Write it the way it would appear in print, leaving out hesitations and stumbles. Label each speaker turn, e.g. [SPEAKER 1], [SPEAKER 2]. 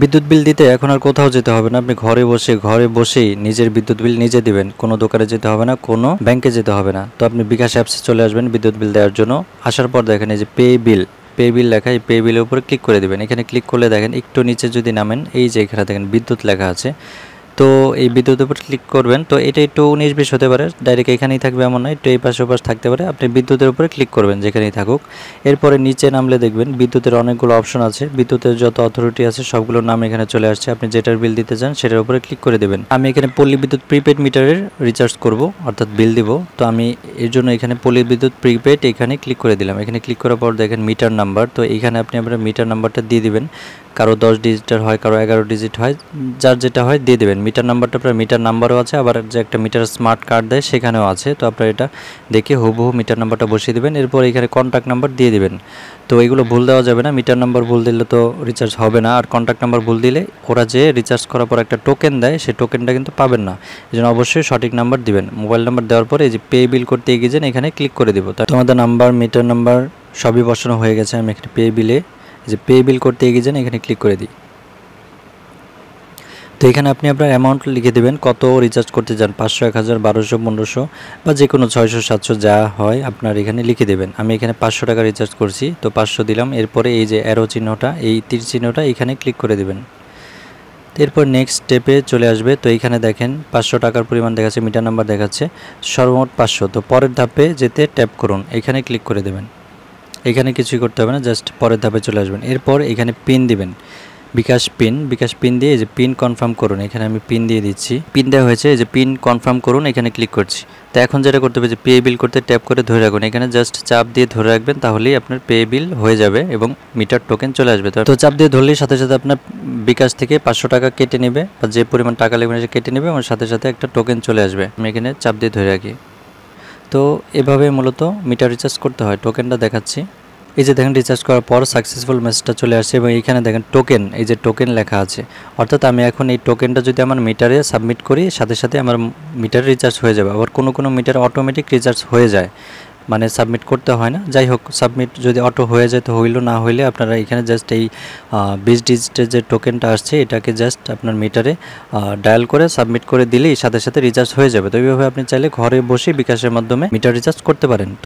[SPEAKER 1] বিদ্যুৎ বিল দিতে এখন আর কোথাও যেতে হবে না, আপনি ঘরে বসেই নিজের বিদ্যুৎ বিল নিজে দিবেন, কোনো দোকানে যেতে হবে না, কোনো ব্যাংকে যেতে হবে না। তো আপনি বিকাশ অ্যাপসে চলে আসবেন বিদ্যুৎ বিল দেওয়ার জন্য। আসার পর দেখেন এই যে পে বিল লেখা, এই পে বিলের উপরে ক্লিক করে দেবেন। এখানে ক্লিক করলে দেখেন একটু নিচে যদি নামেন, এই যে এখানে দেখেন বিদ্যুৎ লেখা আছে, তো এই বিদ্যুতের উপর ক্লিক করবেন। তো এটা একটু 19-20 হতে পারে, ডাইরেক্ট এখানেই থাকবে এমন নয়, একটু এই পাশে ওপাশ থাকতে পারে। আপনি বিদ্যুতের উপরে ক্লিক করবেন যেখানেই থাকুক। এরপরে নিচে নামলে দেখবেন বিদ্যুতের অনেকগুলো অপশন আছে, বিদ্যুতের যত অথরিটি আছে সবগুলোর নাম এখানে চলে আসছে। আপনি যেটার বিল দিতে চান সেটার উপরে ক্লিক করে দেবেন। আমি এখানে পল্লী বিদ্যুৎ প্রিপেড মিটারের রিচার্জ করব, অর্থাৎ বিল দিব। তো আমি এর জন্য এখানে পল্লী বিদ্যুৎ প্রিপেড এখানে ক্লিক করে দিলাম। এখানে ক্লিক করার পর দেখেন মিটার নাম্বার, তো এখানে আপনি আপনার মিটার নাম্বারটা দিয়ে দিবেন। কারো 10 ডিজিটের হয়, কারো 11 ডিজিট হয়, যার যেটা হয় দিয়ে দেবেন। মিটার নাম্বারটা আপনার মিটার নাম্বারও আছে, আবার যে একটা মিটার স্মার্ট কার্ড দেয় সেখানেও আছে। তো আপনারা এটা দেখে হুবহু মিটার নাম্বারটা বসিয়ে দেবেন। এরপর এখানে কন্ট্যাক্ট নাম্বার দিয়ে দিবেন। তো এগুলো ভুল দেওয়া যাবে না, মিটার নাম্বার ভুল দিলে তো রিচার্জ হবে না, আর কন্ট্যাক্ট নাম্বার ভুল দিলে ওরা যে রিচার্জ করার পর একটা টোকেন দেয় সেই টোকেনটা কিন্তু পাবেন না। এই জন্য অবশ্যই সঠিক নাম্বার দিবেন। মোবাইল নাম্বার দেওয়ার পরে এই যে পে বিল করতে এগিয়ে যান, এখানে ক্লিক করে দেবো। তো আমাদের নাম্বার, মিটার নাম্বার সবই বসানো হয়ে গেছে। আমি এখানে পে বিলে যে পে বিল করতে এগিয়ে যান, এখানে ক্লিক করে দিই। তো এখানে আপনি আপনার অ্যামাউন্ট লিখে দেবেন, কত রিচার্জ করতে চান, 500, 1000, 1200, 1500 বা যে কোনো 600, 700 যা হয় আপনার এখানে লিখে দেবেন। আমি এখানে 500 টাকা রিচার্জ করছি, তো 500 দিলাম। এরপরে এই যে অ্যারো চিহ্নটা, এই তীর চিহ্নটা এখানে ক্লিক করে দেবেন। এরপর নেক্সট স্টেপে চলে আসবে। তো এইখানে দেখেন 500 টাকার পরিমাণ দেখাচ্ছে, মিটার নাম্বার দেখাচ্ছে, সর্বমোট 500। তো পরের ধাপে যেতে ট্যাপ করুন, এখানে ক্লিক করে দেবেন। এখানে কিছুই করতে হবে না, জাস্ট পরের ধাপে চলে আসবেন। এরপর এখানে পিন দিবেন, বিকাশ পিন দিয়ে এই যে পিন কনফার্ম করুন, এখানে আমি পিন দিয়ে দিচ্ছি। পিন দেওয়া হয়েছে, এই যে পিন কনফার্ম করুন, এখানে ক্লিক করছি। তো এখন যেটা করতে হবে যে পে বিল করতে ট্যাপ করে ধরে রাখুন, এখানে জাস্ট চাপ দিয়ে ধরে রাখবেন, তাহলেই আপনার পে বিল হয়ে যাবে এবং মিটার টোকেন চলে আসবে। তো চাপ দিয়ে ধরলেই সাথে সাথে আপনার বিকাশ থেকে 500 টাকা কেটে নেবে, বা যে পরিমাণ টাকা লাগবে সে কেটে নেবে, এবং সাথে সাথে একটা টোকেন চলে আসবে। আমি এখানে চাপ দিয়ে ধরে রাখি। তো এভাবে মূলত মিটার রিচার্জ করতে হয়। টোকেনটা দেখাচ্ছি, এই যে দেখেন রিচার্জ করার পর সাকসেসফুল মেসেজটা চলে আসছে, এবং এইখানে দেখেন টোকেন, এই যে টোকেন লেখা আছে। অর্থাৎ আমি এখন এই টোকেনটা যদি আমার মিটারে সাবমিট করি, সাথে সাথে আমার মিটার রিচার্জ হয়ে যাবে। আবার কোনো মিটার অটোমেটিক রিচার্জ হয়ে যায়, মানে সাবমিট করতে হয় না। যাই হোক, সাবমিট যদি অটো হয়ে যায় তো হইল, না হইলে আপনারা এখানে জাস্ট এই 20 ডিজিটের যে টোকেনটা আসছে এটাকে জাস্ট আপনার মিটারে ডায়াল করে সাবমিট করে দিলেই সাথে সাথে রিচার্জ হয়ে যাবে। তো এইভাবে আপনি চাইলে ঘরে বসে বিকাশের মাধ্যমে মিটার রিচার্জ করতে পারেন।